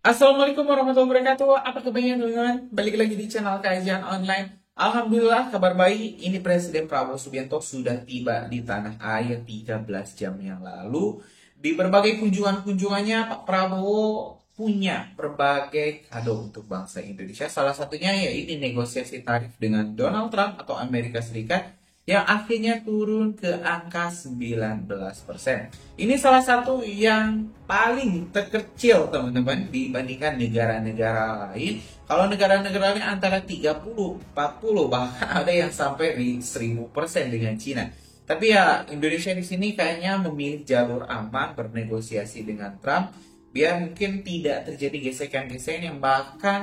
Assalamualaikum warahmatullahi wabarakatuh. Apa kabarnya teman-teman? Balik lagi di channel kajian online. Alhamdulillah kabar baik. Ini Presiden Prabowo Subianto sudah tiba di tanah air 13 jam yang lalu. Di berbagai kunjungannya Pak Prabowo punya berbagai kado untuk bangsa Indonesia. Salah satunya yaitu negosiasi tarif dengan Donald Trump atau Amerika Serikat yang akhirnya turun ke angka 19%. Ini salah satu yang paling terkecil teman-teman dibandingkan negara-negara lain. Kalau negara-negara lain antara 30, 40, bahkan ada yang sampai di 1000% dengan Cina. Tapi ya Indonesia di sini kayaknya memilih jalur aman bernegosiasi dengan Trump biar mungkin tidak terjadi gesekan-gesekan yang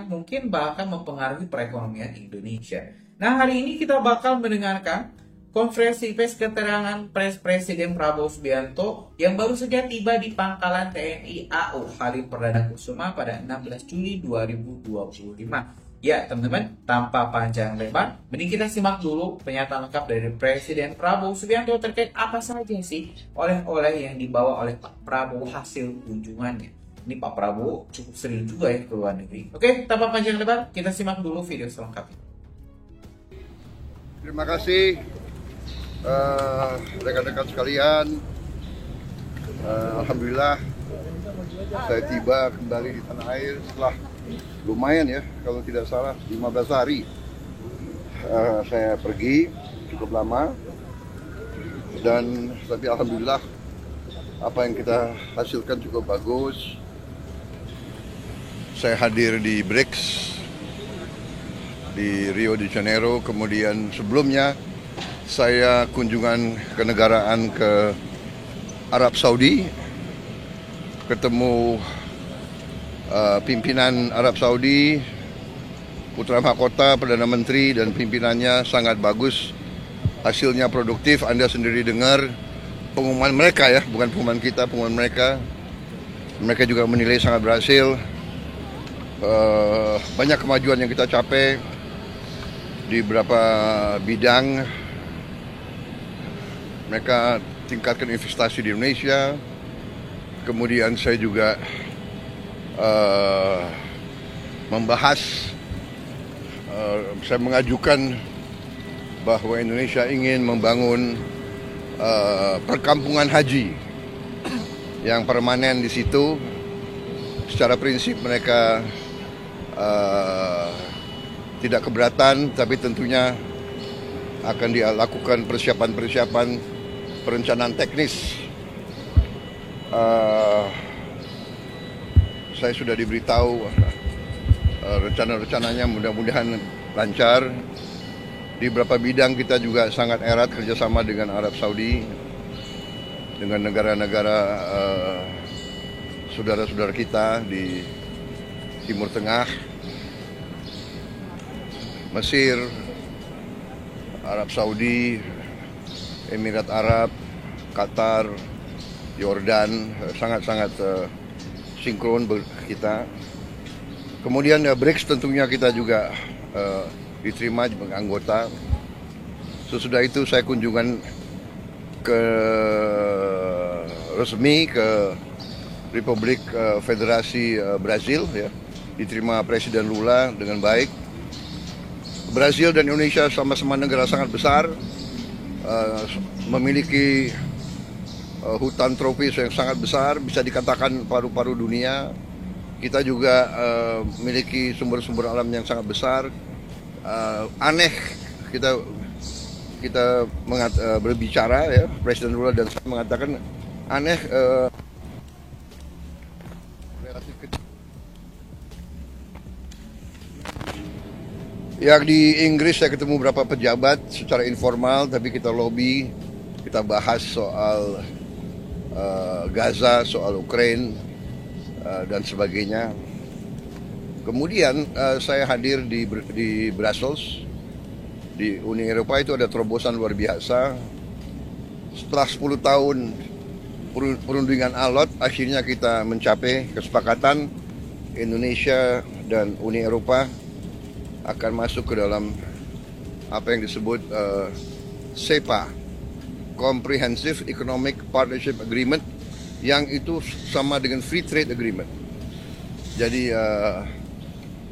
mungkin mempengaruhi perekonomian Indonesia. Nah, hari ini kita bakal mendengarkan konferensi pers keterangan Presiden Prabowo Subianto yang baru saja tiba di Pangkalan TNI AU Halim Perdana Kusuma pada 16 Juli 2025. Ya teman-teman, tanpa panjang lebar, mending kita simak dulu pernyataan lengkap dari Presiden Prabowo Subianto terkait apa saja sih oleh-oleh yang dibawa oleh Pak Prabowo hasil kunjungannya. Ini Pak Prabowo cukup sering juga ya ke luar negeri. Oke, tanpa panjang lebar, kita simak dulu video selengkapnya. Terima kasih rekan-rekan sekalian. Alhamdulillah saya tiba kembali di tanah air setelah lumayan ya, kalau tidak salah 15 hari saya pergi, cukup lama. Tapi alhamdulillah apa yang kita hasilkan cukup bagus. Saya hadir di BRICS di Rio de Janeiro, kemudian sebelumnya saya kunjungan kenegaraan ke Arab Saudi, ketemu pimpinan Arab Saudi, Putra Mahkota, Perdana Menteri dan pimpinannya sangat bagus, hasilnya produktif. Anda sendiri dengar pengumuman mereka ya, bukan pengumuman kita, pengumuman mereka. Mereka juga menilai sangat berhasil. Banyak kemajuan yang kita capai di beberapa bidang. Mereka tingkatkan investasi di Indonesia. Kemudian saya juga saya mengajukan bahwa Indonesia ingin membangun perkampungan haji yang permanen di situ. Secara prinsip mereka tidak keberatan, tapi tentunya akan dilakukan persiapan perencanaan teknis. Saya sudah diberitahu rencana-rencananya, mudah-mudahan lancar. Di beberapa bidang kita juga sangat erat kerjasama dengan Arab Saudi, dengan negara-negara saudara-saudara kita di Timur Tengah, Mesir, Arab Saudi, Emirat Arab, Qatar, Yordan, sangat-sangat sinkron kita. Kemudian BRICS tentunya kita juga diterima sebagai anggota. Sesudah itu saya kunjungan resmi ke Republik Federasi Brazil ya, diterima Presiden Lula dengan baik. Brazil dan Indonesia sama-sama negara sangat besar, memiliki hutan tropis yang sangat besar, bisa dikatakan paru-paru dunia. Kita juga memiliki sumber-sumber alam yang sangat besar. Aneh kita berbicara ya, Presiden Lula dan saya mengatakan aneh relatif kecil. Yang di Inggris saya ketemu beberapa pejabat secara informal, tapi kita lobby, kita bahas soal Gaza, soal Ukraina dan sebagainya. Kemudian saya hadir di Brussels, di Uni Eropa. Itu ada terobosan luar biasa. Setelah 10 tahun perundingan alot, akhirnya kita mencapai kesepakatan Indonesia dan Uni Eropa akan masuk ke dalam apa yang disebut CEPA, Comprehensive Economic Partnership Agreement, yang itu sama dengan Free Trade Agreement. Jadi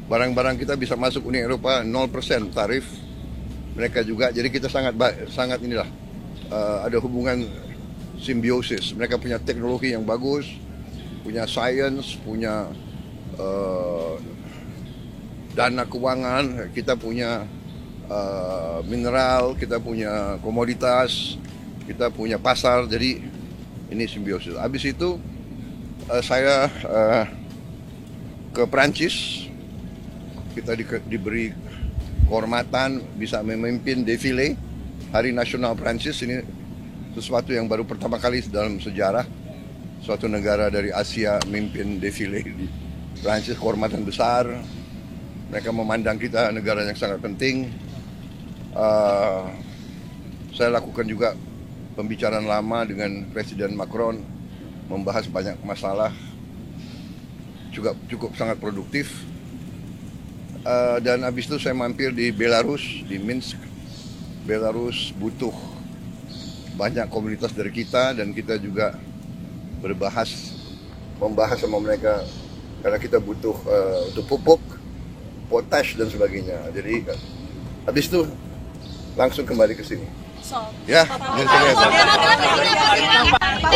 barang-barang kita bisa masuk Uni Eropa 0% tarif. Mereka juga, jadi kita sangat inilah ada hubungan simbiosis. Mereka punya teknologi yang bagus, punya sains, punya dana keuangan, kita punya mineral, kita punya komoditas, kita punya pasar. Jadi ini simbiosis. Habis itu saya ke Prancis, kita diberi kehormatan bisa memimpin defile Hari Nasional Prancis. Ini sesuatu yang baru pertama kali dalam sejarah suatu negara dari Asia memimpin defile di Prancis, kehormatan besar. Mereka memandang kita negara yang sangat penting. Saya lakukan juga pembicaraan lama dengan Presiden Macron, membahas banyak masalah, juga cukup sangat produktif. Dan habis itu saya mampir di Belarus, di Minsk. Belarus butuh banyak komunitas dari kita, dan kita juga membahas sama mereka karena kita butuh untuk pupuk, potash dan sebagainya. Jadi habis itu langsung kembali ke sini. Ya,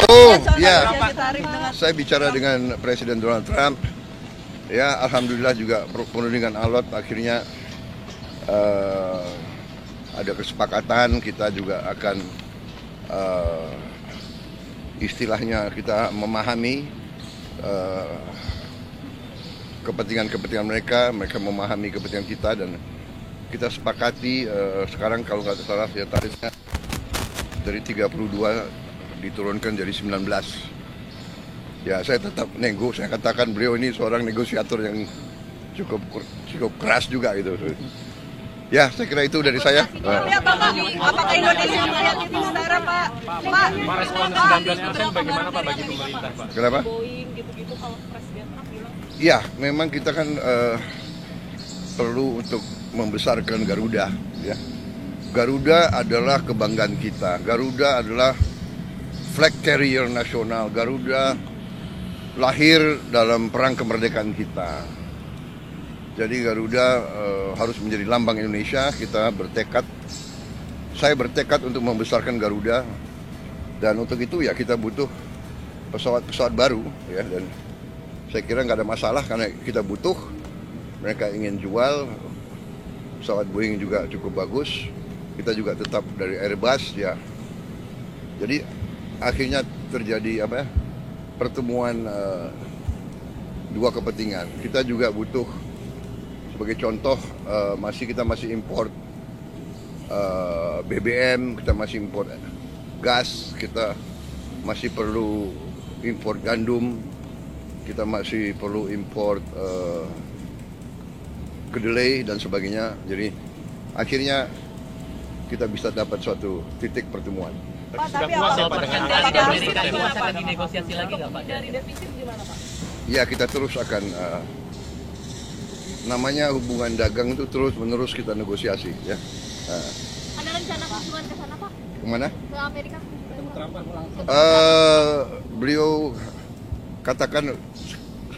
oh ya, saya bicara dengan Presiden Donald Trump. Ya, alhamdulillah juga penuh dengan alot. Akhirnya ada kesepakatan, kita juga akan istilahnya kita memahami kepentingan mereka memahami kepentingan kita, dan kita sepakati sekarang kalau nggak salah ya tarifnya dari 32 diturunkan jadi 19. Ya, saya tetap nego. Saya katakan beliau ini seorang negosiator yang cukup keras juga gitu. Ya, saya kira itu dari saya. Apakah Indonesia melihat itu secara Pak? Pak, respon 19% bagaimana Pak bagi pemerintah Pak? Kenapa? Boeing gitu-gitu kalau Presiden Trump bilang. Ya, memang kita kan perlu untuk membesarkan Garuda. Ya, Garuda adalah kebanggaan kita. Garuda adalah flag carrier nasional. Garuda lahir dalam perang kemerdekaan kita. Jadi Garuda harus menjadi lambang Indonesia. Saya bertekad untuk membesarkan Garuda, dan untuk itu ya kita butuh pesawat-pesawat baru ya, dan saya kira nggak ada masalah karena kita butuh. Mereka ingin jual pesawat Boeing juga cukup bagus. Kita juga tetap dari Airbus ya. Jadi akhirnya terjadi pertemuan dua kepentingan. Kita juga butuh, sebagai contoh, kita masih import BBM, kita masih import gas, kita masih perlu import gandum, kita masih perlu import kedelai dan sebagainya. Jadi akhirnya kita bisa dapat suatu titik pertemuan. Pak, tapi akan dinegosiasi lagi nggak Pak? Dari defisit gimana Pak? Ya, kita terus akan namanya hubungan dagang itu terus-menerus kita negosiasi ya. Ada rencana kunjungan ke sana Pak? Kemana? Ke Amerika? Beliau katakan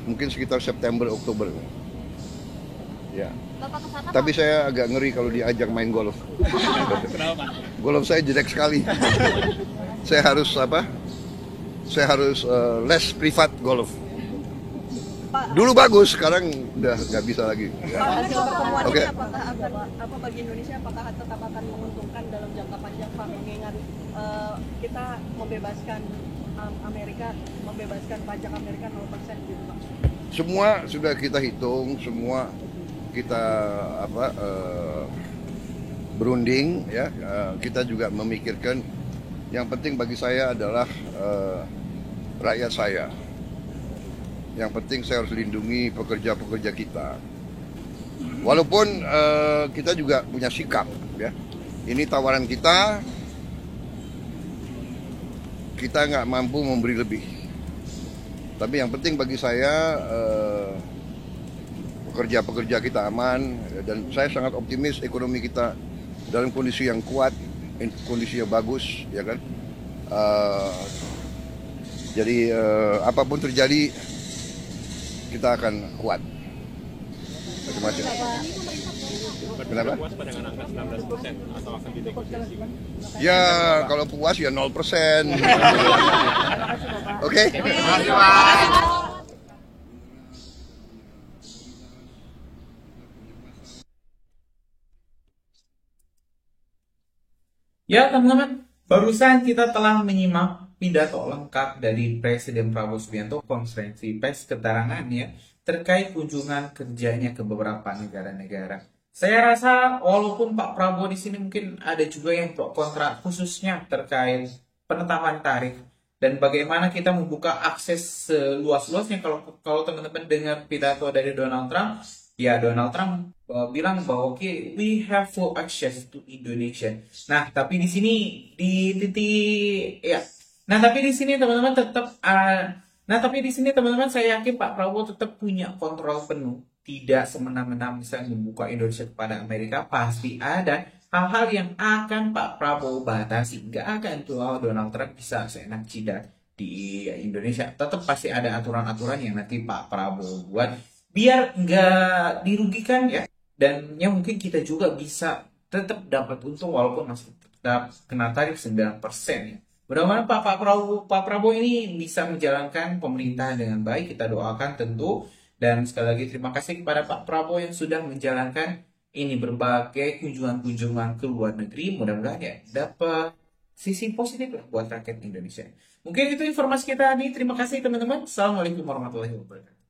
mungkin sekitar September Oktober. Ya. Bapak ke sana Tapi Pak? saya agak ngeri kalau diajak main golf. Kenapa? Golf saya jelek sekali. Saya harus Saya harus les privat golf. Dulu bagus, sekarang udah nggak bisa lagi. Pak, hasil pertemuan Oke. ini apakah bagi Indonesia apakah tetap akan menguntungkan dalam jangka panjang Pak, mengingat kita membebaskan pajak Amerika 0% gitu Pak? Semua sudah kita hitung, semua kita berunding ya. Kita juga memikirkan yang penting bagi saya adalah rakyat saya. Yang penting saya harus lindungi pekerja-pekerja kita. Walaupun kita juga punya sikap ya. Ini tawaran kita nggak mampu memberi lebih. Tapi yang penting bagi saya pekerja-pekerja kita aman, dan saya sangat optimis ekonomi kita dalam kondisi yang kuat, kondisi yang bagus, ya kan. Jadi apapun terjadi, kita akan kuat. Macam-macam. Kenapa? Puas pada dengan angka 19% atau akan dinegosiasi? Ya, kalau puas ya 0%. Oke? Ya teman-teman, barusan kita telah menyimak pidato lengkap dari Presiden Prabowo Subianto konferensi pers keterangan ya terkait kunjungan kerjanya ke beberapa negara-negara. Saya rasa walaupun Pak Prabowo di sini mungkin ada juga yang pro kontra khususnya terkait penetapan tarif dan bagaimana kita membuka akses seluas-luasnya. Kalau teman-teman dengar pidato dari Donald Trump, ya Donald Trump bilang bahwa oke, we have full access to Indonesia. Nah, tapi di sini di titik ya. Nah, tapi di sini teman-teman teman-teman saya yakin Pak Prabowo tetap punya kontrol penuh. Tidak semena-mena misalnya membuka Indonesia kepada Amerika, pasti ada hal-hal yang akan Pak Prabowo batasi. Nggak akan tuh Donald Trump bisa seenak jidat di Indonesia. Tetap pasti ada aturan-aturan yang nanti Pak Prabowo buat biar nggak dirugikan ya. Dan yang mungkin kita juga bisa tetap dapat untung walaupun masih tetap kena tarif 9% ya. Mudah-mudahan Pak Prabowo ini bisa menjalankan pemerintahan dengan baik. Kita doakan tentu. Dan sekali lagi terima kasih kepada Pak Prabowo yang sudah menjalankan ini berbagai kunjungan-kunjungan ke luar negeri. Mudah-mudahan ya dapat sisi positif lah buat rakyat Indonesia. Mungkin itu informasi kita nih. Terima kasih teman-teman. Assalamualaikum warahmatullahi wabarakatuh.